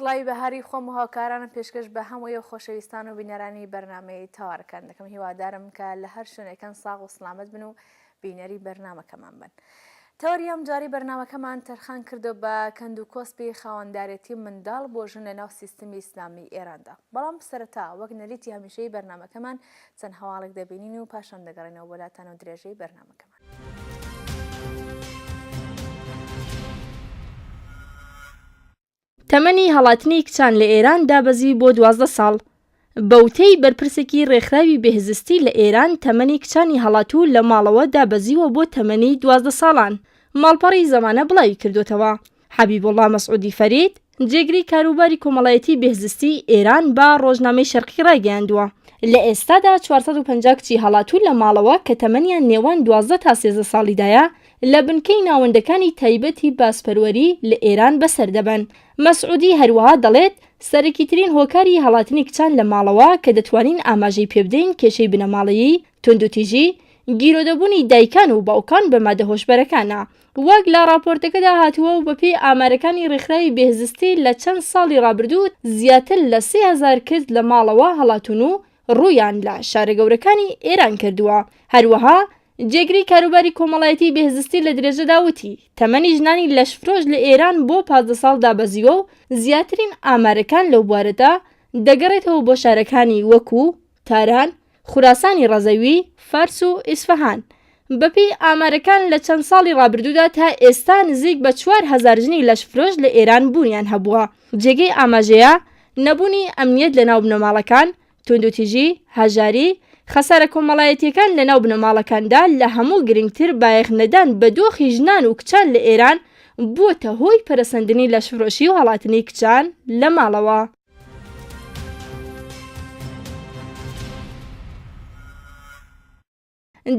سڵاوی بەهاری خۆم و هاوکارانم پێشکەش بە هەمووی خۆشەویستان و بینەرانی بەرنامەی تاوارەکان دەکەم هیوادارم کە لە هەر شوێنێکەن ساغ و سلامت بن و بینەری بەرنامەکەمان بن. تەوەریەم جاری بەرنامەکەمان تەرخان کردو بە کەند و کۆسپی خاوەندارێتی منداڵ بۆ ژن لە ناو سیستمی ئیسلامی ئێراندا. بەڵام سەرەتا وەک نەریتی هەمیشەی بەرنامەکەمان چەند هەواڵێک دەبینین و پاشان دەگەڕێنەوە بۆلاتان و درێژەی بەرنامەکەمان. تەمەنی هەڵاتنی کچان لە ئێران دابەزی بۆ 12 ساڵ. بەوتەی بەرپرسێکی ڕێکخراوی بێهزستی لە ئێران تەمەنی کچانی هەڵاتوو لە ماڵەوە دابەزیوە بۆ تەمەنی 12 ساڵان. ماڵپەڕی زەمانە بڵاوی کردوتەوە. حەبیبوڵڵا مەسعودی فەرید جێگری کاروباری کۆمەڵایەتی بێهزستی ئێران با ڕۆژنامەی شەرقی ڕایگەیاندووە. لە ئێستادا 450 کچی هەڵاتوو لە ماڵەوە کە تەمەنیان نێوان 12 تا 13 ساڵیدایە لە بنکەی ناوەندەکانی تایبەتی باسپەروەری لە ئێران بەسەر دەبن. مەسعودی هەروەها دەڵێت سەرەکیترین هۆکاری هەڵاتنی کچان لە ماڵەوە کە دەتوانین ئاماژەی پێ بدەین کێشەی بنەماڵەیی، توندوتیژی، گیرۆدەبوونی دایکان و باوکان بە مادە هۆشبەرەکانە. وەک لە راپۆرتەکەدا هاتووە و بەپێی ئامارەکانی ڕێکخراوی بێهزستی لە چەند ساڵی ڕابردوو زیاتر لە 3000 کەس لە ماڵەوە هەڵاتون و ڕوویان لە شارە گەورەکانی ئێران کردووە. هەروەها جێگری کاروباری کۆمەڵایەتی بێهزستی لە درێژەدا وتی تەمەنی ژنانی لەشفرۆش لە ئێران بۆ 15 ساڵ دابەزیوە و زیاترین ئامارەکان لەو بوارەدا دەگەڕێتەوە بۆ شارەکانی وەکو تاران، خوراسانی ڕەزەوی، فارس و ئیسفەهان. بەپێی ئامارەکان لە چەند ساڵی ڕابردوودا تا ئێستا نزیک بە 4000 ژنی لەشفرۆش لە ئێران بوونیان هەبووە. جێگەی ئاماژەیە نەبوونی ئەمنیەت لە ناو بنەماڵەکان، توندوتیژی، هەژاری، خەسارە کۆمەڵایەتیەکان لە ناو بنەماڵەکاندا لە هەموو گرنگتر بایەخنەدان بە دۆخی ژنان و کچان لە ئێران بووەتە هۆی پەرەسەندنی لەشفرۆشی و هەڵاتنی کچان لە ماڵەوە.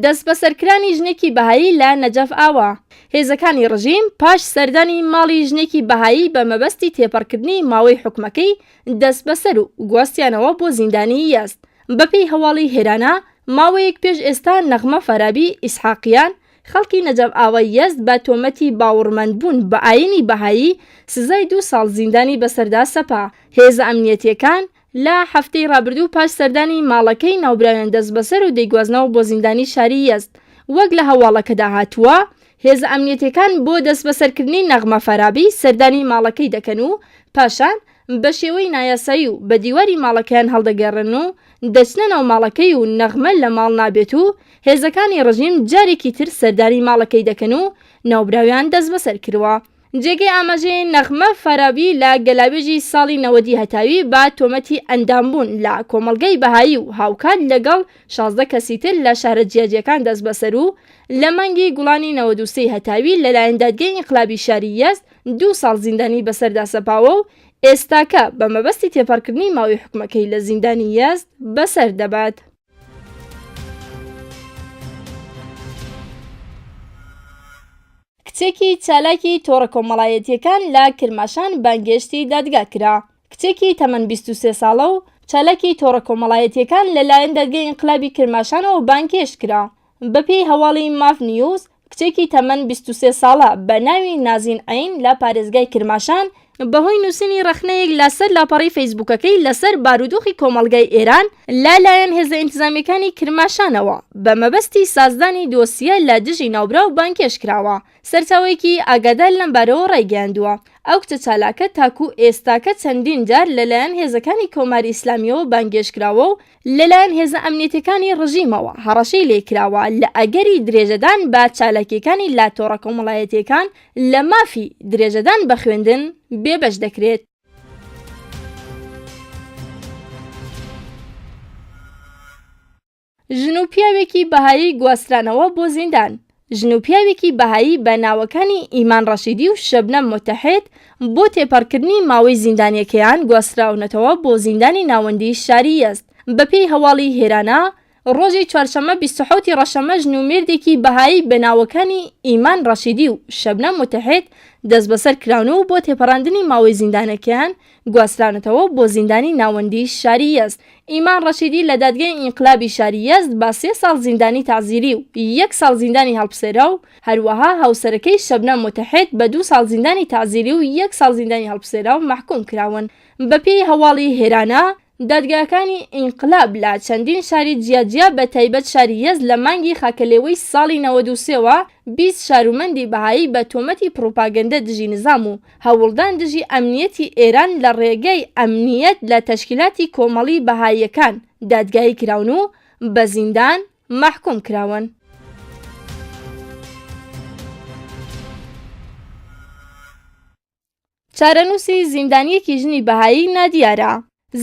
دەست بەسەرکرانی ژنێکی بەهایی لە نەجەف ئاوە. هێزەکانی ڕژیم پاش سەردانی ماڵی ژنێکی بەهایی بە مەبەستی تێپەڕکردنی ماوەی حکومەکەی دەست بەسەر و گواستیانەوە بۆ زیندانی یەست. بەپێی هەواڵی هێرانە ماوەیەک پێش ئێستا نەغمە فەرابی ئیسحاقیان خەڵکی نەجەف ئاوای یەزد بە تۆمەتی باوەڕمەندبوون بە ئاینی بەهایی سزای 2 ساڵ زیندانی بەسەردا سەپا. هێزە ئەمنیەتیەکان لە هەفتەی ڕابردوو پاش سەردانی ماڵەکەی ناوبراویان دەست بەسەر و دەیگوازنەوە بۆ زیندانی شاری یەزد. وەک لە هەواڵەکەدا هاتووە هێزە ئەمنیەتیەکان بۆ دەست بەسەرکردنی نەغمە فەرابی سەردانی ماڵەکەی دەکەن و پاشان بە شێوەی نایاسایی و بە دیواری ماڵەکەیان هەڵدەگەڕن و دەچنە ناو ماڵەکەی و نەغمە لە ماڵ نابێت و هێزەکانی ڕژیم جارێکی تر سەرداری ماڵەکەی دەکەن و ناوبراویان دەست بەسەر کردوە. جێگەی ئاماژەی نەغمە فەرابی لە گەلاوێژی ساڵی 90 هەتاوی با تۆمەتی ئەندامبوون لە کۆمەڵگەی بەهایی و هاوکات لەگەڵ 16 کەسی تر لە شارە جیاجیەکان دەست بەسەر و لە مانگی گوڵانی 93 هەتاوی لەلایەن دادگای ئینقلابی شاری یەزد 2 ساڵ زیندانی بەسەردا سەپاوە و ئێستاکە بە مەبەستی تێپەڕکردنی ماوەی حکومەکەی لە زیندانی یەزد بەسەر دەبات. کچێکی چالاکی تۆڕە کۆمەڵایەتیەکان لە کرماشان بانگێشتی دادگا کرا. کچێکی تەمەن 23 ساڵە و چالاکی تۆڕە کۆمەڵایەتیەکان لەلایەن دادگای ئینقلابی کرماشانەوە بانگێشت کرا. بەپێی هەواڵی ماف نیوز کچێکی تەمەن 23 ساڵە بە ناوی نازین عین لە پارێزگای کرماشان بەهۆی نووسینی ڕەخنەیەک لەسەر لاپەڕی فەیسبووکەکەی لەسەر بارودۆخی کۆمەڵگای ئێران لەلایەن هێزە ئینتیزامیەکانی کرماشانەوە بە مەبەستی سازدانی دۆسیە لە دژی ناوبرا و بانکێش کراوە. سەرچاوێکی ئاگادار لەم بارەوە ڕایگەیاندووە. ئەو کچە چالاکە تاکو ئێستاکە چەندین جار لەلایەن هێزەکانی کۆماری ئیسلامیەوە بانگێش کراوە و لەلایەن هێزە ئەمنیەتەکانی ڕژیمەوە هەڕەشەی لێکراوە لە ئەگەری درێژەدان بە چالاکیەکانی لا تۆڕە کۆمەڵایەتیەکان لە مافی درێژەدان بە خوێندن بێبەش دەکرێت. ژن و پیاوێکی بەهایی گواسترانەوە بۆ زیندان. ژن و پیاوێکی بەهایی بە ناوەکانی ئیمان ڕەشیدی و شەبنەم مۆتەحید بۆ تێپەڕکردنی ماوەی زیندانیەکەیان گواستراونەتەوە بۆ زیندانی ناوەندی شاری یەزد. بەپێی هەواڵی هێرانە ڕۆژی چوارشەممە 26 ڕەشەمە ژنومێردێکی بەهایی بەناوەکانی ئیمان ڕەشیدی و شەبنەم متحید دەست بەسەر کراون و بۆ تێپەڕاندنی ماوەی زیندانەکەیان گواسترانەتەوە بۆ زیندانی ناوەندی شاری یەزد. ئیمان ڕەشیدی لە دادگای ئینقلابی شاری یەزد بە 3 ساڵ زیندانی تەعزیری و 1 ساڵ زیندانی هەڵبسێرە و هەروەها هاوسەرەکەی شەبنەم متحید بە 2 ساڵ زیندانی تەعزیری و 1 ساڵ زیندانی هەڵبسێرە و محکوم کراون. بەپێی هەواڵی هێرانە دادگاکانی ئینقلاب لە چەندین شاری جیاجیا بە تایبەت شاری یەزد لە مانگی خاکەلێوەی ساڵی 93ەوە 20 شارومەندی بەهایی بە تۆمەتی پرۆپاگەندە دژی نظام و هەوڵدان دژی ئەمنیەتی ئێران لە ڕێگەی ئەمنیەت لە تەشکیلاتی کۆمەڵی بەهاییەکان دادگایی کراون و بە زیندان محکوم کراون. چارەنووسی زیندانیەکی ژنی بەهایی نادیارە.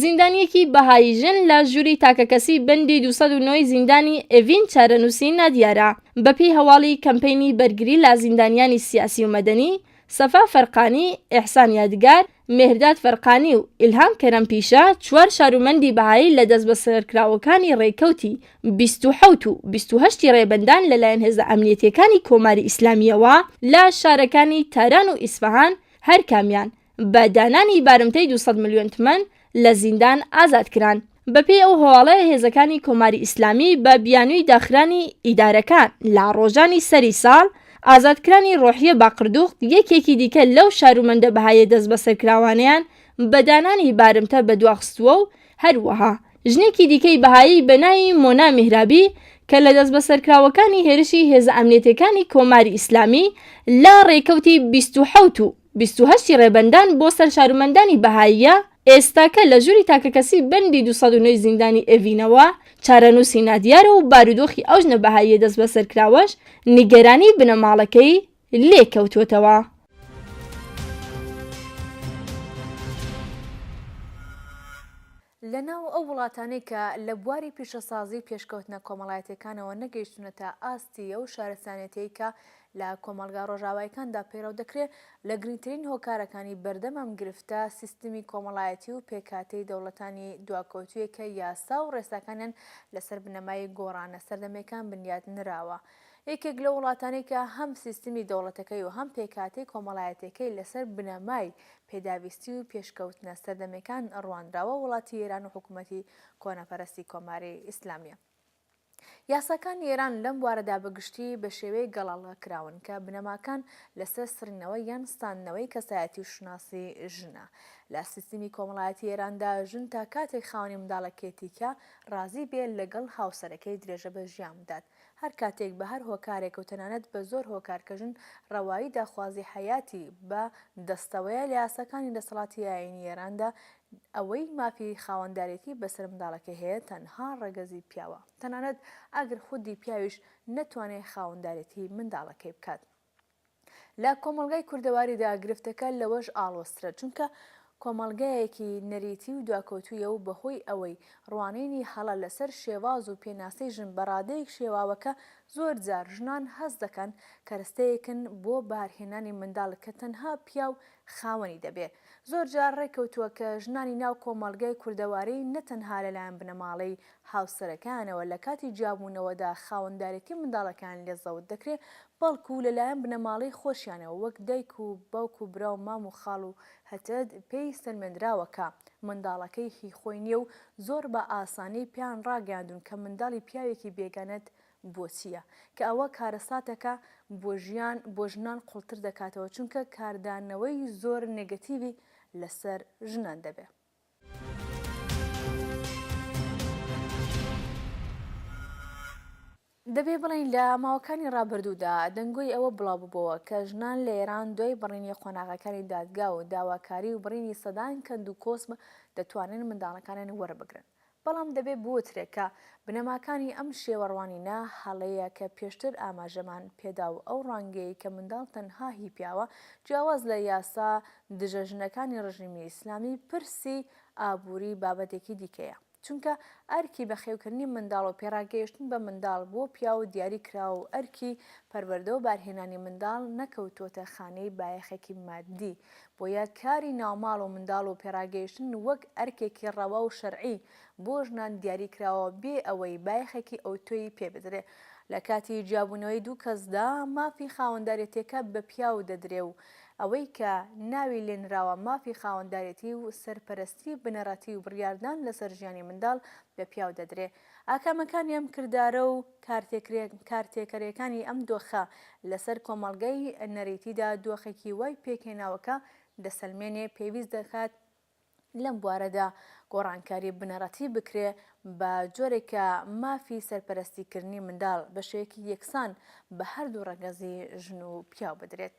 زیندانیەکی بەهایی ژن لە ژووری تاکەکەسی بەندی 209 زیندانی ئێڤین چارەنووسی نادیارە. بەپێی هەواڵی کەمپەینی بەرگری لە زیندانیانی سیاسی و مەدەنی، سەفا فەرقانی، ئێحسان یادگار، مێهرداد فەرقانی و ئیلهام کەرەمپیشە 4 شارومەندی بەهایی لە دەست بەسەرکراوەکانی ڕێکەوتی 27 و 28 ڕێبەندان لەلایەن هێزە ئەمنیەتیەکانی کۆماری ئیسلامیەوە لە شارەکانی تاران و ئیسفەهان هەر کامیان بە دانانی بارمتەی 200 ملیۆن تمەن لە زیندان ئازاد کران. بەپێی ئەو هەواڵەیە هێزەکانی کۆماری ئیسلامی بە بیانووی داخرانی ئیدارەکان لە ڕۆژانی سەری ساڵ ئازادکرانی ڕۆحیە باقردوخت یەکێکی دیکە لەو شارومەندە بەهایە دەست بەسەرکراوانیان بە دانانی بارمتە بەدواخستووە و هەروەها ژنێکی دیکەی بەهایی بە ناوی مۆنا میهرابی کە لە دەست بەسەرکراوەکانی هێرشی هێزە ئەمنیەتەکانی کۆماری ئیسلامی لە ڕێکەوتی 27 و 28 ڕێبەندان بۆ سەر شارومەندانی بەهاییە ئێستاکە لە ژووری تاکەکەسی بەندی 209 زیندانی ئێڤینەوە چارەنووسی نادیارە و بارودۆخی ئەو ژنە بەهاییە دەست بەسەرکراوەش نیگەرانی بنەماڵەکەی لێکەوتوتەوە. لەناو ئەو وڵاتانەی کە لە بواری پیشەسازی پێشکەوتنە کۆمەڵایەتەکانەوە نەگەیشتونەتە ئاستی ئەو شارستانەتەی کە لە کۆمەلگا ڕۆژاوایەکاندا پێڕەو دەکرێت لە گرنگترین هۆکارەکانی بەردەمام گرفتە سیستمی کۆمەڵایەتی و پێکاتەی دەوڵەتانی دواکەوتوویە کە یاسا و ڕێساکانیان لەسەر بنەمای گۆڕانە سەردەمەکان بنیاد نراوە. یەکێک لە وڵاتانەی کە هەم سیستمی دەوڵەتەکەی و هەم پێکاتەی کۆمەڵایەتەکەی لەسەر بنەمای پێداویستی و پێشکەوتنە سەردەمەکان ڕوانراوە وڵاتی ئێران و حکوومەتی کۆنەپەرستی کۆماری ئیسلامیە. یاساکانی ئێران لەم بوارەدا بەگشتی بە شێوەیە گەڵاڵەکراون کە بنەماکان لەسەر سڕینەوەی یان ستاندنەوەی کەسایەتی و شناسی ژنە. لە سیستمی کۆمەڵایەتی ئێراندا ژن تا کاتێک خاوەنی منداڵەکێتیکە ڕازی بێت لەگەڵ هاوسەرەکەی درێژە بە ژیان بدات. هەر کاتێک بە هەر هۆکارێک و تەنانەت بە زۆر هۆکارکەژن ڕەوایی داخوازی حیاتی بە دەستەوەیە لە یاساکانی دەسەڵاتی ئاینی ئێراندا ئەوەی مافی خاوەنددارێتی بەسەر منداڵەکەی هەیە تەنها ڕێگەزی پیاوە، تەنانەت ئەگەر خودی پیاویش نەتوانێت خاوەنددارێتی منداڵەکەی بکات. لە کۆمەلگای کوردەواریدا گرفتەکە لەوەش ئاڵۆسترە، چونکە کۆمەلگایەکی نەریتی و دواکەوتوویە و بەهۆی ئەوەی ڕوانینی هەڵە لەسەر شێواز و پێناسەی ژن بەڕادەیەک شێواوەکە زۆر جار ژنان هەز دەکەن کەرەستەیەکن بۆ بارهێنانی منداڵ کە تەنها پیا و خاوەنی دەبێت. زۆر جار ڕێکەوتووە کە ژنانی ناو کۆمەلگای کوردەواری نەتەنها لەلایەن بنەماڵەی هاوسەرەکانەوە لە کاتی جیابوونەوەدا خاوەنددارێتی منداڵەکان لێزەوت دەکرێت، بەڵکو لەلایەن بنەماڵەی خۆشیانەوە وەک دایک و باوک و برا و مام و خاڵ و هەتە پێی سەرمێنراوەکە منداڵەکەی هی خۆی نییە و زۆر بە ئاسانی پیان ڕاگەاندون کە منداڵی پیاوێکی بێگانەت بۆچییە، کە ئەوە کارەساتەکە بۆ ژنان قوڵتر دەکاتەوە، چونکە کاردانەوەی زۆر نێگەتیڤی لەسەر ژنان دەبێت. دەبێ بڵین لە ماوەکانی ڕابردوودا دەنگۆی ئەوە بڵاو بووبەوە کە ژنان لە ئێران دوای بڕینی قۆناغەکانی دادگا و داواکاری و بڕینی سەدان کەند و کۆسم دەتوانن منداڵەکانیان وەربگرن. بەڵام دەبێ بوترێت کە بنەماکانی ئەم شێوەڕوانینە هەڵەیە کە پێشتر ئاماژەمان پێدا و ئەو ڕانگەی کە منداڵ تەنها هی پیاوە جیاواز لە یاسا دژە ژنەکانی ڕژیمی ئیسلامی پرسی ئابووری بابەتێکی دیکەیە. چونکە ئەرکی بەخێوکردنی منداڵ و پێڕاگەیشتن بە منداڵ بۆ پیا و دیاری کرا و ئەرکی پەروەردە و بارهێنانی منداڵ نەکەوتۆتە خانەی بایەخێکی مادی بۆیە کاری ناوماڵ و منداڵ و پێڕاگەیشتن وەک ئەرکێکی ڕەوا و شەرعی بۆ ژنان دیاری کراوە بێ ئەوەی بایەخێکی ئەوتۆی پێ بدرێ. لە کاتی جیابوونەوەی دوو کەسدا مافی خاوەندارێتیەکە بە پیاو دەدرێ و ئەوەی کە ناوی لێنراوە مافی خاوەندارێتی و سەرپەرستی بنەڕەتی و بڕیاردان لەسەر ژیانی منداڵ بە پیاو دەدرێ. ئاکامەکانی ئەم کردارە و کارتێکەرەکانی ئەم دۆخە لەسەر کۆمەڵگەی نەریتیدا دۆخێکی وای پێکهێناوەکە دەسەلمێنێ پێویست دەکات لەم بوارەدا گۆڕانکاری بنەڕەتی بکرێ بە جۆرێکە مافی سەرپەرستیکردنی منداڵ بە شێوەیەکی یەکسان بە هەردوو ڕەگەزی ژن و پیاو بدرێت.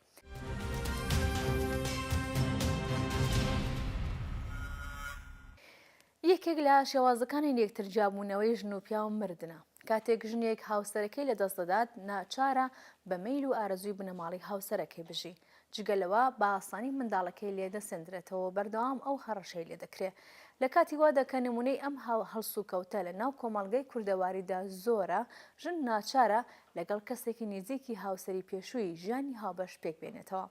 یەکێک لە شێوازەکانی یەکترجابوونەوەی ژن و پیاو مردنە. کاتێک ژنێک هاوسەرەکەی لەدەست دەدات ناچارە بە مەیل و ئارەزووی بنەماڵی هاوسەرەکەی بژی. جگەلەوە بە ئاسانی منداڵەکەی لێدەسێنرێتەوە بەردەوام ئەو هەڕەشەی لێ دەکرێت. لە کاتی وادا کە نمونەی ئەم هەڵسوکەوتە لە ناو کۆمەڵگەی کوردەواریدا زۆرە، ژن ناچارە لەگەڵ کەسێکی نزیکی هاوسەری پێشووی ژیانی هاوبەش پێک بێنێتەوە.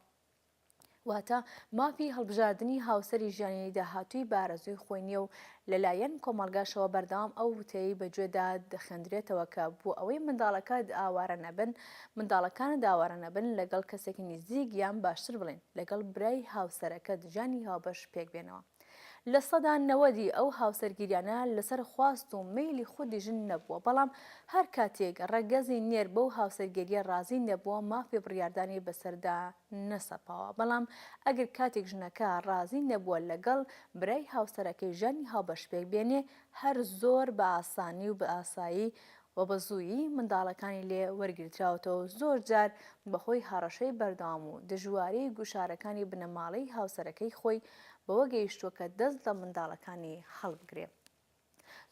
واتە مافی هەڵبژاردننی هاوسەری ژیانی داهاتووی بارەزووی خۆی نییە و لەلایەن کۆمەلگاشەوە بەردەوام ئەو وتەی بەگوێدا دەخێندرێتەوە کە بۆ ئەوەی منداڵەکانە داوارە نەبن لەگەڵ کەسێکی نزیک یان باشتر بڵێن لەگەڵ برای هاوسەرەکەت ژیانی هاوبەش پێک بێنەوە. لە سەدا 90 ئەو هاوسەرگیریانە لەسەر خواست و میلی خودی ژن نەبووە، بەڵام هەر کاتێک ڕەگەزی نێر بەو هاوسەرگیریە ڕازی نەبووە مافی بڕیاردانی بەسەردا نەسەپاوە. بەڵام ئەگەر کاتێک ژنەکە ڕازی نەبووە لەگەڵ برای هاوسەرەکەی ژیانی هاوبەش پێک بێنێ، هەر زۆر بە ئاسانی و بە ئاسایی و بە زوویی منداڵەکانی لێ وەرگرتراوەتەوە و زۆر جار بەخۆی هەڕەشەی بەردەوام و دژواری گوشارەکانی بنەماڵەی هاوسەرەکەی خۆی بەوە گەیشتووە کە دەست لە منداڵەکانی هەڵبگرێ.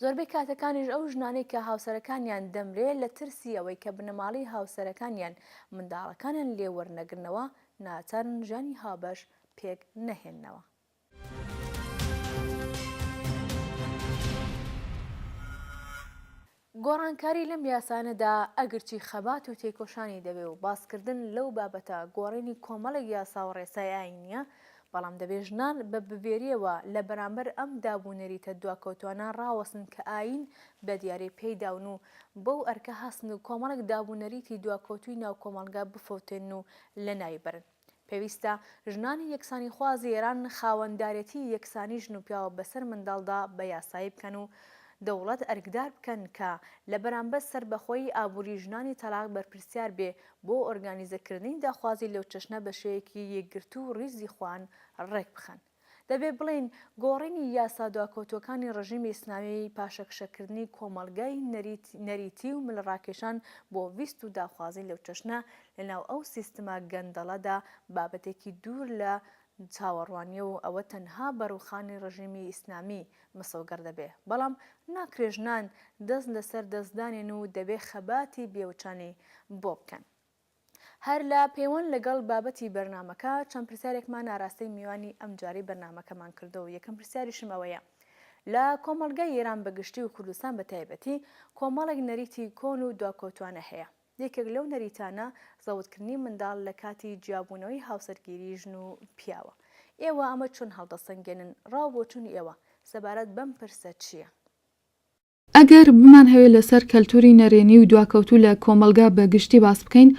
زۆربەی کاتەکانیش ئەو ژنانەی کە هاوسەرەکانیان دەمرێ لە ترسی ئەوەی کە بنەماڵی هاوسەرەکانیان منداڵەکانیان لێ وەرنەگرنەوە ناچارن ژیانی هاوبەش پێک نەهێننەوە. گۆڕانکاری لەم یاسانەدا ئەگرچی خەبات و تێکۆشانی دەبێ و باسکردن لەو بابەتە گۆڕینی کۆمەڵێک یاسا و ڕێسای ئاینیە، بەڵام دەبێ ژنان بە ببێریەوە لە بەرامبەر ئەم دابوونەریتە دواکەوتوانە ڕاوەسن کە ئاین بە دیاری پێیداون و بەو ئەرکە هەستن و کۆمەڵێک دابوونەریتی دواکەوتوی ناو کۆمەڵگا بفەوتێن و لە نایبرن. پێویستە ژنانی یەکسانی خوازی ئێران خاوەندارەتی یەکسانی ژن و پیاوە بەسەر منداڵدا بە یاسایی بکەن و دەوڵەت ئەرکدار بکەن کە لە بەرامبەر سەربەخۆی ئابووری ژنانی تەلاق بەرپرسیار بێ بۆ ئۆرگانیزەکردنی داخوازی لەو چەشنە بە شێوەیەکی یەکگرت و ڕیزی خوان ڕێک بخەن. دەبێ بڵین گۆڕینی یاسا دواکەوتوەکانی ڕژیمی ئیسلامی پاشەکشەکردنی کۆمەڵگای نەریتی و ملڕاکێشان بۆ ویست و داخوازی لەو چەشنە لەناو ئەو سیستما گەندەڵەدا بابەتێکی دوور لە چاوەڕوانیە و ئەوە تەنها بەڕووخانی ڕژیمی ئیسلامی مسەوگەر دەبێ. بەڵام ناکرێژنان دەست لەسەر دەستدانێن و دەبێ خەباتی بێوچانی بۆ بکەن. هەر لە پەیوەند لەگەڵ بابەتی بەرنامەکە چەند پرسیارێکمان ئاراستەی میوانی ئەمجاری بەرنامەکەمان کردەوە. یەکەم پرسیاریشم ئەوەیە: لە کۆمەڵگای ئێران بەگشتی و کوردستان بە تایبەتی کۆمەڵێک نەریتی کۆن و دواکەوتوانە هەیە. یەکێک لەو نەریتانە زەوتکردنی منداڵ لە کاتی جیابوونەوەی هاوسەرگیری ژن و پیاوە. ئێوە ئەمە چۆن هەڵدەسەنگێنن؟ ڕاو بۆ چوون ئێوە سەبارەت بەم پرسە چییە؟ ئەگەر بمان هەوێت لەسەر کەلتوری نەرێنی و دواکەوتو لە کۆمەلگا بەگشتی باس بکەین،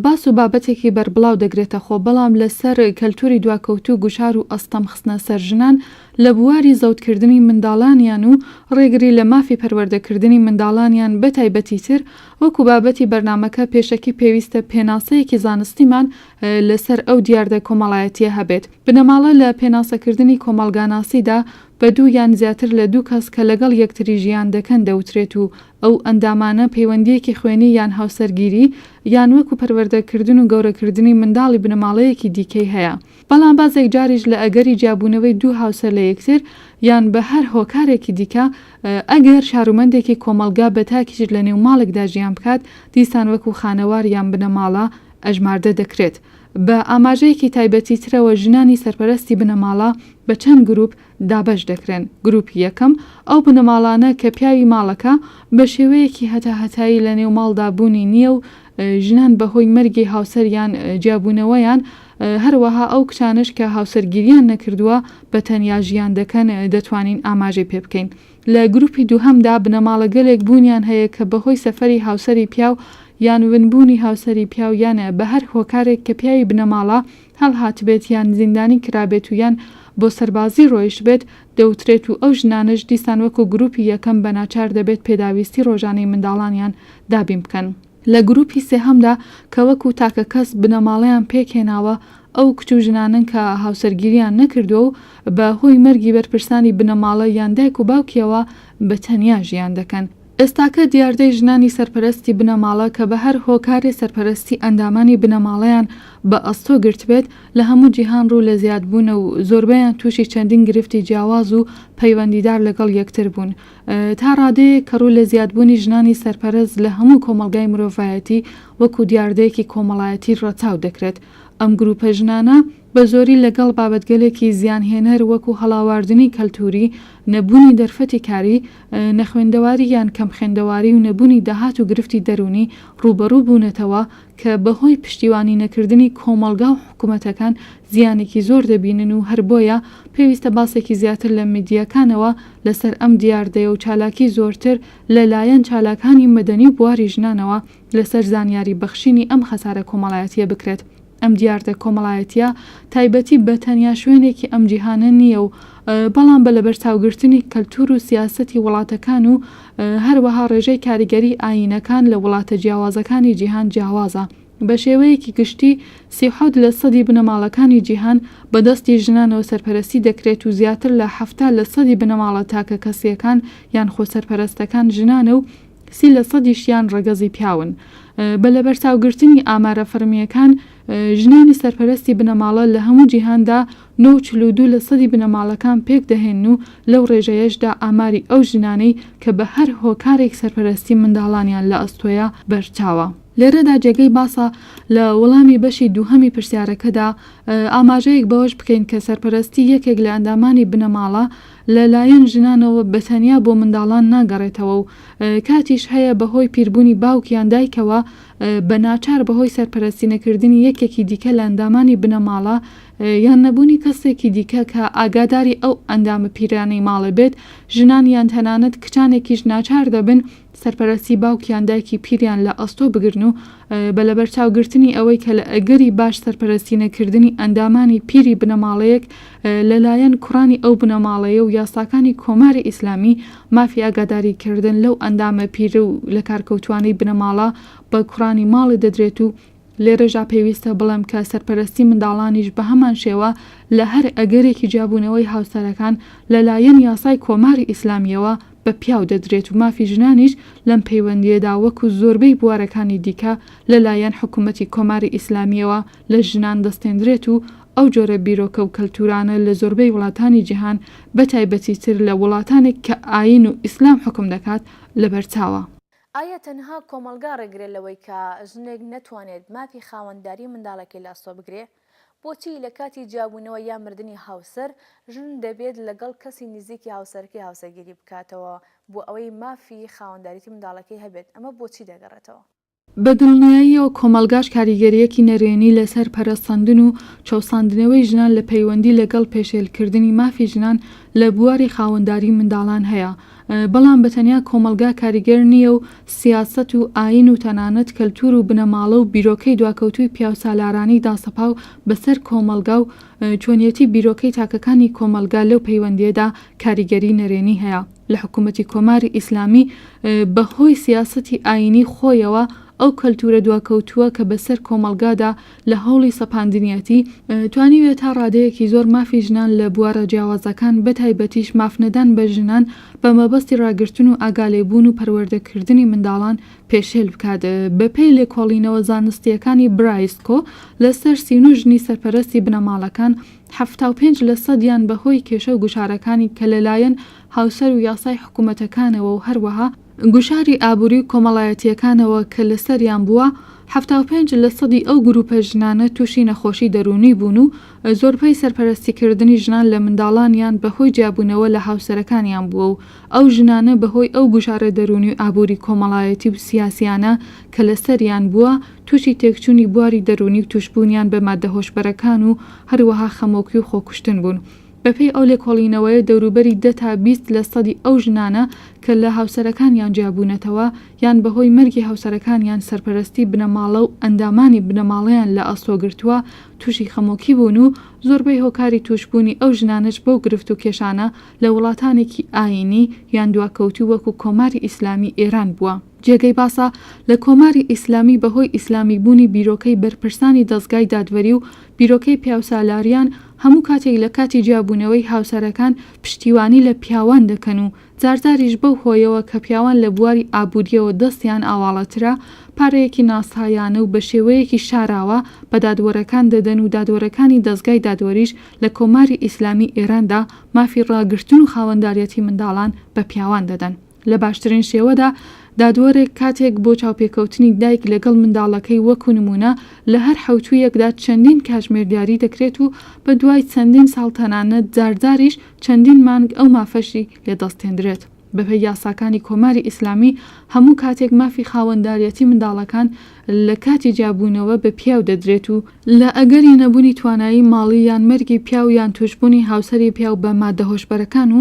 باس و بابەتێکی بەربڵاو دەگرێتە خۆ، بەڵام لەسەر کەلتوری دواکەوتو گوشار و ئەستەم خستنە سەر ژنان لە بواری زەوتکردنی منداڵانیان و ڕێگری لە مافی پەروەردەکردنی منداڵانیان بە تایبەتی تر وەکو بابەتی بەرنامەکە پێشەکی پێویستە پێناسەیەکی زانستیمان لەسەر ئەو دیاردە کۆمەڵایەتیە هەبێت. بنەماڵە لە پێناسەکردنی کۆمەلگاناسیدا بە دوو یان زیاتر لە دوو کەس کە لەگەڵ یەکتری ژیان دەکەن دەوترێت و ئەو ئەندامانە پەیوەندیەکی خوێنی یان هاوسەرگیری یان وەکو پەروەردەکردن و گەورەکردنی منداڵی بنەماڵەیەکی دیکەی هەیە. بەڵام بازێک جاریش لە ئەگەری جیابوونەوەی دوو هاوسەر لە یەکتر یان بە هەر هۆکارێکی دیکە ئەگەر شارومەندێکی کۆمەلگا بە تاکیشت لە نێو ماڵێکدا ژیان بکات، دیسان وەکو خانەوار یان بنەماڵە ئەژماردە دەکرێت. بە ئاماژەیەکی تایبەتی ترەوە ژنانی سەرپەرستی بنەماڵە بە چەند گروپ دابەش دەکرێن. گروپی یەکەم ئەو بنەماڵانە کە پیاوی ماڵەکە بە شێوەیەکی هەتاهەتایی لە نێو ماڵدا بوونی نییە و ژنان بەهۆی مەرگی هاوسەریان جیابوونەوەیان هەروەها ئەو کچانش کە هاوسەرگیریان نەکردووە بە تەنیا ژیان دەکەن دەتوانین ئاماژەی پێ بکەین. لە گروپی دووهەمدا بنەماڵە گەلێک بوونیان هەیە کە بەهۆی سەفەری هاوسەری پیاو یان ونبوونی هاوسەری پیاویانە بە هەر هۆکارێک کە پیاوی بنەماڵە هەڵهاتبێت یان زیندانی کرابێت و یان بۆ سەربازی ڕۆیش بێت دەوترێت و ئەو ژنانش دیسان وەکو گروپی یەکەم بەناچار دەبێت پێداویستی ڕۆژانەی منداڵانیان دابین بکەن. لە گروپی سێهەمدا کە وەکو تاکە کەس بنەماڵەیان پێکهێناوە ئەو کچ و ژنانن کە هاوسەرگیریان نەکردو و بە هۆی مەرگی بەرپرسانی بنەماڵە یان دایک و باوکیەوە بە تەنیا ژیان دەکەن. ئێستاکە دیاردەی ژنانی سەرپەرستی بنەماڵە کە بە هەر هۆکارێ سەرپەرستی ئەندامانی بنەماڵەیان بە ئەستۆ گرت بێت لە هەموو جیهان ڕوو لە زیادبوونە و زۆربەیان تووشی چەندین گرفتی جیاواز و پەیوەندیدار لەگەڵ یەکتر بوون. تا ڕادەیە کە ڕوو لە زیادبوونی ژنانی سەرپەرست لە هەموو کۆمەلگای مرۆڤایەتی وەکو دیاردەیەکی کۆمەڵایەتی ڕەچاو دەکرێت. ئەم گروپە ژنانە بە زۆری لەگەڵ بابەتگەلێکی زیانهێنەر وەکو هەڵاواردنی کەلتوری، نەبوونی دەرفەتی کاری، نەخوێندەواری یان کەم خوێندەواری و نەبوونی داهات و گرفتی دەرونی ڕوبەڕوو بوونەتەوە کە بەهۆی پشتیوانی نەکردنی کۆمەلگا و حکوومەتەکان زیانێکی زۆر دەبینن و هەر بۆیە پێویستە باسێکی زیاتر لە میدیاکانەوە لەسەر ئەم دیاردەیە و چالاکی زۆرتر لەلایەن چالاکانی مەدەنی و بواری ژنانەوە لەسەر زانیاری بەخشینی ئەم خەسارە کۆمەڵایەتیە بکرێت. ئەم دیاردە کۆمەڵایەتیە تایبەتی بە تەنیا شوێنێکی ئەم جیهانە نییە و بەڵام بە لەبەرچاوگرتنی کەلتور و سیاسەتی وڵاتەکان و هەروەها ڕێژەی کاریگەری ئاینەکان لە وڵاتە جیاوازەکانی جیهان جیاوازە. بە شێوەیەکی گشتی 30% بنەماڵەکانی جیهان بەدەستی ژنانەوە سەرپەرستی دەکرێت و زیاتر لە 70% بنەماڵە تاکە کەسیەکان یان خۆسەرپەرستەکان ژنانە و 30%یان ڕەگەزی پیاون. بە لەبەرچاوگرتنی ئامارە فەرمیەکان ژنانی سەرپەرستی بنەماڵە لە هەموو جیهاندا 92% بنەماڵەکان پێک دەهێن و لەو ڕێژەیەشدا ئاماری ئەو ژنانەی کە بە هەر هۆکارێک سەرپەرستی منداڵانیان لە ئەستۆیە بەرچاوە. لێرەدا جێگەی باسە لە وەڵامی بەشی دووهەمی پرسیارەکەدا ئاماژەیەک بەوەش بکەین کە سەرپەرستی یەکێک لە ئەندامانی بنەماڵە لەلایەن ژنانەوە بەتەنیا بۆ منداڵان ناگەڕێتەوە و کاتیش هەیە بەهۆی پیربوونی باوکیان دایکەوە بە ناچار بەهۆی سەرپەرستی نەکردنی یەکێکی دیکە لە ئەندامانی بنەماڵە یان نەبوونی کەسێکی دیکە کە ئاگاداری ئەو ئەندامە پیرانەی ماڵە بێت ژنان یان تەنانەت کچانێکیش ناچار دەبن سەرپەرستی باوکیان دایکی پیریان لە ئەستۆ بگرن و بە لەبەرچاوگرتنی ئەوەی کە لە ئەگەری باش سەرپەرستی نەکردنی ئەندامانی پیری بنەماڵەیەک لەلایەن کوڕانی ئەو بنەماڵەیە و یاساکانی کۆماری ئیسلامی مافی ئاگاداریکردن لەو ئەندامە پیرە و لە کارکەوتوانەی بنەماڵە بە کوڕانی ماڵی دەدرێت و لێرەژا پێویستە بڵێم کە سەرپەرستی منداڵانیش بە هەمان شێوە لە هەر ئەگەرێکی جیابوونەوەی هاوسەرەکان لەلایەن یاسای کۆماری ئیسلامیەوە بە پیاو دەدرێت و مافی ژنانیش لەم پەیوەندیەدا وەکو زۆربەی بوارەکانی دیکە لەلایەن حکوومەتی کۆماری ئیسلامیەوە لە ژنان دەستێنرێت و ئەو جۆرە بیرۆکە و کەلتورانە لە زۆربەی وڵاتانی جیهان بە تایبەتی تر لە وڵاتانێک کە ئاین و ئیسلام حکم دەکات لەبەرچاوە. ئایا تەنها کۆمەلگا ڕێگرێت لەوەی کە ژنێک نەتوانێت مافی خاوەنداری منداڵەکەی لە ئەستۆ بگرێ؟ بۆچی لە کاتی جیابوونەوە یا مردنی هاوسەر ژن دەبێت لەگەڵ کەسی نزیکی هاوسەرەکەی هاوسەرگیری بکاتەوە بۆ ئەوەی مافی خاوەنداریتی منداڵەکەی هەبێت؟ ئەمە بۆچی دەگەڕێتەوە؟ بە دڵنیاییەوە کۆمەلگاش کاریگەریەکی نەرێنی لەسەر پەرەسەندن و چەوساندنەوەی ژنان لە پەیوەندی لەگەڵ پێشێلکردنی مافی ژنان لە بواری خاوەنداری منداڵان هەیە. بەڵام بەتەنیا کۆمەلگا کاریگەر نییە و سیاست و ئاین و تەنانەت کەلتور و بنەماڵە و بیرۆکەی دواکەوتوی پیاوسالارانی داسەپاو بەسەر کۆمەلگا و چۆنیەتی بیرۆکەی تاکەکانی کۆمەلگا لەو پەیوەندیەدا کاریگەری نەرێنی هەیە. لە حکوومەتی کۆماری ئیسلامی بەهۆی سیاسەتی ئاینی خۆیەوە ئەو کەلتورە دواکەوتووە کە بەسەر کۆمەلگادا لە هەوڵی سەپاندنیەتی توانیوێت تا ڕادەیەکی زۆر مافی ژنان لە بوارە جیاوازەکان بەتایبەتیش مافنەدان بە ژنان بە مەبەستی ڕاگرتن و ئاگالێبوون و پەروەردەکردنی منداڵان پێشێل بکات. بەپێی لێکۆڵینەوە زانستیەکانی برایسکۆ لەسەر 39 ژنی سەرپەرستی بنەماڵەکان 75% بەهۆی کێشە و گوشارەکانی کە لەلایەن هاوسەر و یاسای حکوومەتەکانەوە و هەروەها گوشاری ئابووری و کۆمەڵایەتیەکانەوە کە لەسەریان بووە 75% ئەو گروپە ژنانە تووشی نەخۆشی دەرونی بوون و زۆربەی سەرپەرستیکردنی ژنان لە منداڵانیان بەهۆی جیابوونەوە لە هاوسەرەکانیان بووە و ئەو ژنانە بەهۆی ئەو گوژارە دەرونی و ئابووری کۆمەڵایەتی و سیاسیانە کە لەسەریان بووە تووشی تێکچوونی بواری دەرونی و توشبوونیان بە مادە هۆشبەرەکان و هەروەها خەمۆکی و خۆکوشتن بوون. بەپێی ئەو لێکۆڵینەوەیە دەوروبەری 10 تا 20% ئەو ژنانە کە لە هاوسەرەکانیان جیابوونەتەوە یان بەهۆی مەرگی هاوسەرەکانیان سەرپەرستی بنەماڵە و ئەندامانی بنەماڵەیان لە ئەسۆگرتووە تووشی خەمۆکی بوون و زۆربەی هۆکاری توشبوونی ئەو ژنانش بەو گرفت و کێشانە لە وڵاتانێکی ئاینی یان دواکەوتی وەکو کۆماری ئیسلامی ئێران بووە. جێگەی باسە لە کۆماری ئیسلامی بەهۆی ئیسلامی بوونی بیرۆکەی بەرپرسانی دەستگای دادوەری و بیرۆکەی پیاوسالاریان هەموو کاتێک لە کاتی جیابوونەوەی هاوسەرەکان پشتیوانی لە پیاوان دەکەن و جارجاریش بەو هۆیەوە کە پیاوان لە بواری ئابوووریەوە دەستیان ئاواڵەترا پارەیەکی ناسایانە و بە شێوەیەکی شاراوە بە دادوەرەکان دەدەن و دادوەرەکانی دەستگای دادوەریش لە کۆماری ئیسلامی ئێراندا مافی ڕاگرتن و خاوەنداریەتی منداڵان بە پیاوان دەدەن. لە باشترین شێوەدا دادوەرێک کاتێک بۆ چاوپێکەوتنی دایک لەگەڵ منداڵەکەی وەکو نمونە لە هەر حەوتویەکدا چەندین کاتژمێردیاری دەکرێت و بە دوای چەندین ساڵ تەنانەت جارجاریش چەندین مانگ ئەو مافەشی لێدەستێنرێت. بەپێی یاساکانی کۆماری ئیسلامی هەموو کاتێک مافی خاوەنداریەتی منداڵەکان لە کاتی جیابوونەوە بە پیاو دەدرێت و لە ئەگەری نەبوونی توانایی ماڵی یان مەرگی پیاو یان توشبوونی هاوسەری پیاو بە مادە هۆشبەرەکان و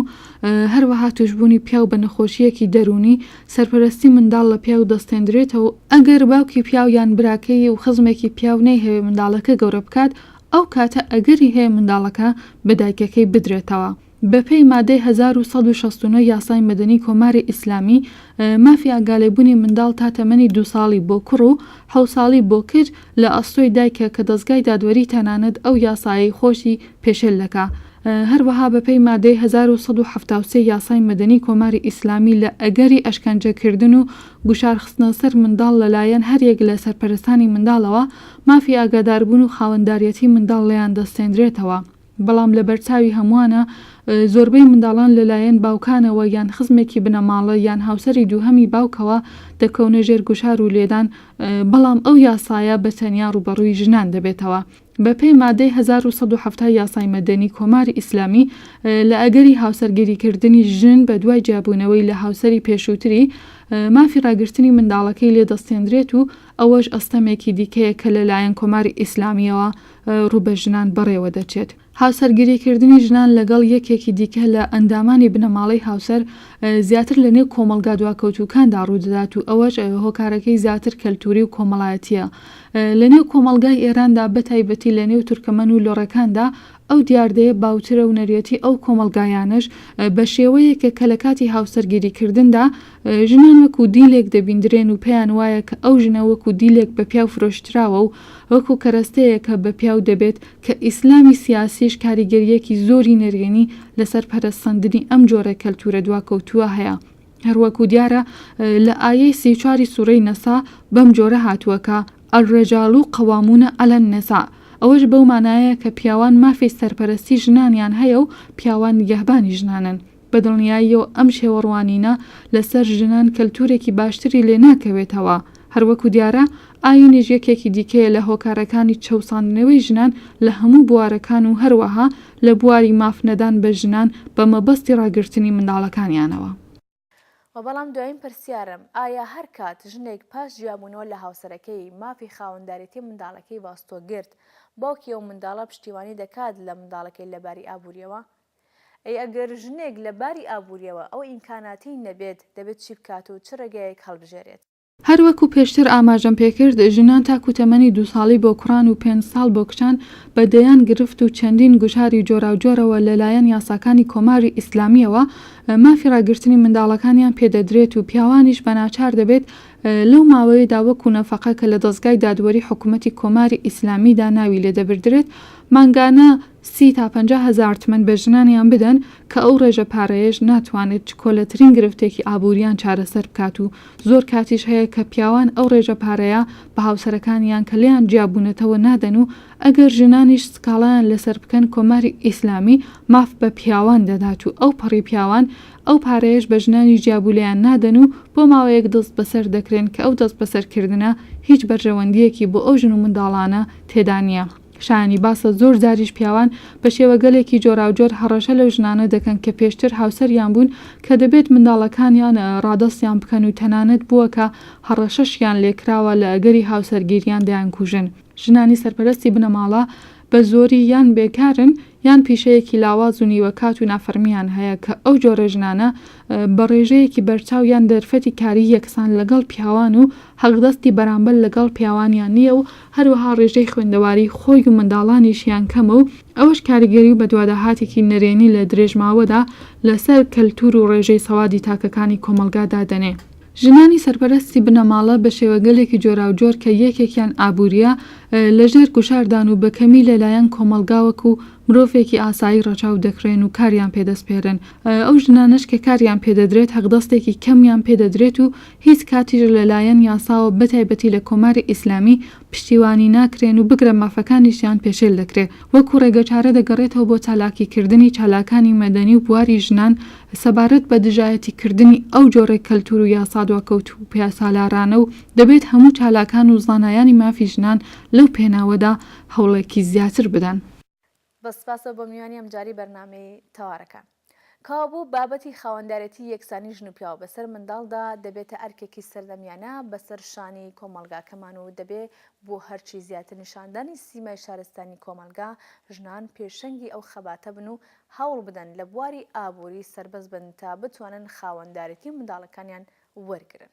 هەروەها توشبوونی پیاو بە نەخۆشیەکی دەرونی سەرپەرستی منداڵ لە پیاو دەستێنرێتەوە ئەگەر باوکی پیاو یان براکەی و خزمێکی پیاو نەیهەوێ منداڵەکە گەورە بکات ئەو کاتە ئەگەری هەیە منداڵەکە بە دایکەکەی بدرێتەوە. بەپێی مادەی 1969 یاسای مەدەنی کۆماری ئیسلامی مافی ئاگالێبوونی منداڵ تا تەمەنی 2 ساڵی بۆ کوڕ و 7 ساڵی بۆ کرد لە ئەستۆی دایکە کە دەستگای دادوەری تەنانەت ئەو یاسایی خۆشی پێشێل دەکا. هەروەها بەپێی مادەی 1970 یاسای مەدەنی کۆماری ئیسلامی لە ئەگەری ئەشکەنجەکردن و گوشارخستنە سەر منداڵ لەلایەن هەرێک لە سەرپەرستانی منداڵەوە مافی ئاگاداربوون و خاوەنداریەتی منداڵ لەیان دەستێنرێتەوە. بەڵام لە بەرچاوی هەمووانە زۆربەی منداڵان لەلایەن باوکانەوە یان خزمێکی بنەماڵە یان هاوسەری دووهەمی باوکەوە دەکەونە ژێر گوشار و لێدان بەڵام ئەو یاسایە بە تەنیا ڕوبەڕووی ژنان دەبێتەوە. بەپێی مادەی 1970 یاسای مەدەنی کۆماری ئیسلامی لە ئەگەری هاوسەرگیریکردنی ژن بە دوای جیابوونەوەی لە هاوسەری پێشووتری مافی ڕاگررتنی منداڵەکەی لێ دەستێنرێت و ئەوەش ئەستەمێکی دیکەیە کە لەلایەن کۆماری ئیسلامیەوە ڕوبە ژنان بەڕێوە دەچێت. هاوسەرگیریکردنی ژنان لەگەڵ یەکێکی دیکە لە ئەندامانی بنەماڵەی هاوسەر زیاتر لە نێو کۆمەلگا دواکەوتووکاندا ڕوودەدات و ئەوەش هۆکارەکەی زیاتر کەلتوری و کۆمەڵایەتیە. لە نێو کۆمەلگای ئێراندا بەتایبەتی لە نێو تورکمەن و لۆڕەکاندا ئەو دیاردەیە باوترە و نەریەتی ئەو کۆمەلگایانش بە شێوەیەکە کە لە کاتی هاوسەرگیریکردندا ژنان وەکو دیلێک دەبیندرێن و پێیان وایە کە ئەو ژنە وەکو دیلێک بە پیاو فرۆشتراوە و وەکو کەرەستەیە کە بە پیاو دەبێت کە ئیسلامی سیاسیش کاریگەریەکی زۆری نەرێنی لەسەر پەرەستاندنی ئەم جۆرە کەلتورە دواکەوتووە هەیە. هەروەکو دیارە لە ئایەی 34 سوورەی نەسا بەم جۆرە هاتووەکە الرجال قوامون على النساء ئەوەش بەو مانایە کە پیاوان مافی سەرپەرستی ژنانیان هەیە و پیاوان نیگەهبانی ژنانن. بەدڵنیاییەوە ئەم شێوەڕوانینە لەسەر ژنان کەلتورێکی باشتری لێ ناکەوێتەوە. هەروەکو دیارە ئاینیش یەکێکی دیکەیە لە هۆکارەکانی چەوساندنەوەی ژنان لە هەموو بوارەکان و هەروەها لە بواری مافنەدان بە ژنان بە مەبەستی ڕاگررتنی منداڵەکانیانەوە. بەڵام دوایین پرسیارم ئایا هەر کات ژنێک پاش جیابوونەوە لە هاوسەرەکەی مافی خاوەنداریەتی منداڵەکەی باستۆ گرت باوکی ئەو منداڵە پشتیوانی دەکات لە منداڵەکەی لەباری ئابووریەوە؟ ئەگەر ژنێک لەباری ئابووریەوە ئەو ئیمکاناتی نەبێت دەبێت چی بکات و چ ڕێگەیەک هەڵبژێرێت؟ هەروەکو پێشتر ئاماژەم پێکرد ژنان تاکو تەمەنی 2 ساڵی بۆ کوڕان و 5 ساڵ بۆ کچان بە دەیان گرفت و چەندین گوشاری جۆراوجۆرەوە لەلایەن یاساکانی کۆماری ئیسلامیەوە مافی ڕاگررتنی منداڵەکانیان پێدەدرێت و پیاوانیش بە ناچار دەبێت لەو ماوەیەدا وەکو نەفەقە کە لە دەستگای دادوەری حکوومەتی کۆماری ئیسلامیدا ناوی لێ دەبردرێت مانگانە 30 تا 50 هزار تمەن بە ژنانیان بدەن کە ئەو ڕێژە پارەیەش ناتوانێت کۆلەترین گرفتێکی ئابوووریان چارەسەر بکات و زۆر کاتیش هەیە کە پیاوان ئەو ڕێژە پارەیە بە هاوسەرەکانیان کە لیان جیابوونەتەوە نادەن و ئەگەر ژنانیش سکاڵیان لەسەر بکەن کۆماری ئیسلامی ماف بە پیاوان دەدات و ئەو پەڕی پیاوان ئەو پارەیەش بە ژنانی جیابولیان نادەن و بۆ ماوەیەک دەست بەسەر دەکرێن کە ئەو دەست بەسەرکردنە هیچ بەرژەوەندیەکی بۆ ئەو ژن و منداڵانە تێدا نییە. شانی باسە زۆر جاریش پیاوان بە شێوەگەلێکی جۆراوجۆر هەڕەشە لەو ژنانە دەکەن کە پێشتر هاوسەریان بوون کە دەبێت منداڵەکانیان ڕادەستیان بکەن و تەنانەت بووە کە هەڕەشەشیان لێکراوە لە ئەگەری هاوسەرگیریان دەیانکوژن. ژنانی سەرپەرستی بنەماڵە بە زۆری یان بێکارن یان پیشەیەکی لاواز و نیوەکات و نافەرمیان هەیە کە ئەو جۆرە ژنانە بە ڕێژەیەکی بەرچاو یان دەرفەتی کاری یەکسان لەگەڵ پیاوان و حەقدەستی بەرامبەر لەگەڵ پیاوانیان نییە و هەروەها ڕێژەی خوێندەواری خۆی و منداڵانیشیان کەمە و ئەوەش کاریگەری و بەدواداهاتێکی نەرێنی لە درێژماوەدا لەسەر کەلتور و ڕێژەی سەوادی تاکەکانی کۆمەلگادا دەنێ. ژنانی سەرپەرستی بنەماڵە بە شێوەگەلێکی جۆراوجۆر کە یەکێکیان ئابووریە لەژێر گوشاردان و بەکەمی لەلایەن کۆمەلگاوەک و مرۆڤێکی ئاسایی ڕەچاو دەکرێن و کاریان پێدەستپێرن. ئەو ژنانش کە کاریان پێدەدرێت حەقدەستێکی کەمیان پێدەدرێت و هیچ کاتیش لەلایەن یاساوە بەتایبەتی لە کۆماری ئیسلامی پشتیوانی ناکرێن و بگرە مافەکانیشیان پێشێل دەکرێت. وەکو ڕێگەچارە دەگەڕێتەوە بۆ چالاکیکردنی چالاکانی مەدەنی و بواری ژنان سەبارەت بە دژایەتیکردنی ئەو جۆرەی کەلتور و یاسا دواکەوت و پیاسالارانە و دەبێت هەموو چالاکان و زانایانی مافی ژنان لەو پێناوەدا هەوڵێکی زیاتر بدەن. بەسپاسە بۆ میوانی ئەمجاری بەرنامەی تەوارەکان. کابوو بابەتی خاوەندارەتی یەکسانی ژن و پیاو بەسەر منداڵدا دەبێتە ئەرکێکی سەردەمیانە بەسەر شانی کۆمەلگاکەمان و دەبێ بۆ هەرچی زیاتر نیشاندانی سیمای شارستانی کۆمەلگا ژنان پێشەنگی ئەو خەباتە بن و هەوڵ بدەن لە بواری ئابووری سەربەز بن تا بتوانن خاوەندارەتی منداڵەکانیان وەرگرن.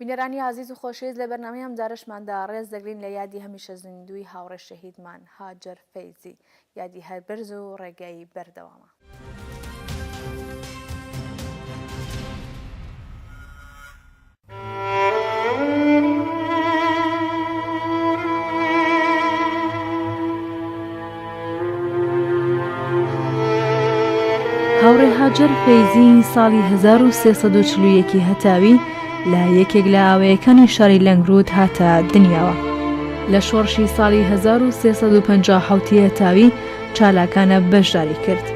بینەرانی عزیز و خۆشەویست لە بەرنامەی ئەم جارەشماندا ڕێز دەگرین لە یادی هەمیشە زیندووی هاوڕێ شەهیدمان هاجەر فەیزی، یادی هەربەرز و ڕێگای بەردەوامە. هاوڕێ هاجەر فەیزی ساڵی 1340 هەتاوی لە یەکێک لە ئاوەیەکانی شاری لەنگرود هاتە دنیاوە. لە شۆڕشی ساڵی 1350 هەتاوی چالاکانە بەشداری کرد.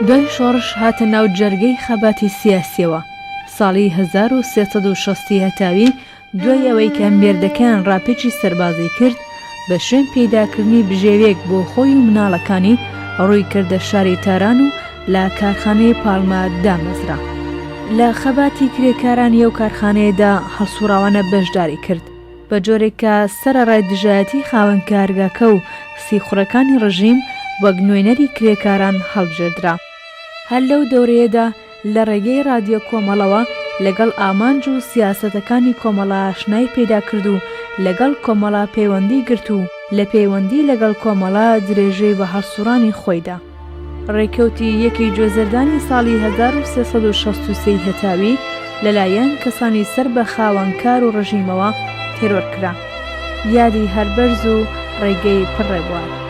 دوای شۆڕش هاتە ناو جەرگەی خەباتی سیاسیەوە. ساڵی 1360 هەتاوی دوای ئەوەی کە مێردەکان ڕاپێکی سەربازی کرد بە شوێن پەیداکردنی بژێوێک بۆ خۆی و مناڵەکانی ڕووی کردە شاری تاران و لە کارخانەی پالما دامەزرا. لە خەباتی کرێکارانی ئەو کارخانەیەدا هەڵسوڕاوانە بەشداری کرد بە جۆرێک کە سەرەڕای دژایەتی خاوەن کارگاکە و سیخوڕەکانی ڕژیم وەک نوێنەری کرێکاران هەڵبژێردرا. هەر لەو دەورەیەدا لە ڕێگەی رادیۆ کۆمەڵەوە لەگەڵ ئامانج و سیاسەتەکانی کۆمەڵە ئاشنای پێدا کرد و لەگەڵ کۆمەڵە پەیوەندی گرت و لە پەیوەندی لەگەڵ کۆمەڵە درێژەی بە هەڵسوڕانی خۆیدا. ڕێکەوتی یەکی گوێزەردانی ساڵی 1363 هەتاوی لەلایەن کەسانی سەر بە خاوەنکار و ڕژیمەوە تێرۆرکرا. یادی هەربەرز و ڕێگەی پڕڕێبوار.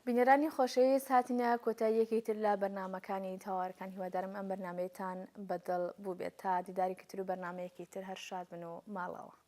بینەرانی خۆشەویست هاتینە کۆتاییەکی تر لە بەرنامەکانی تەوارەکان. هیوادارم ئەم بەرنامەیەتان بەدڵ بوو بێت. تا دیداری کتر و بەرنامەیەکی تر هەر شاد بن و ماڵەوە.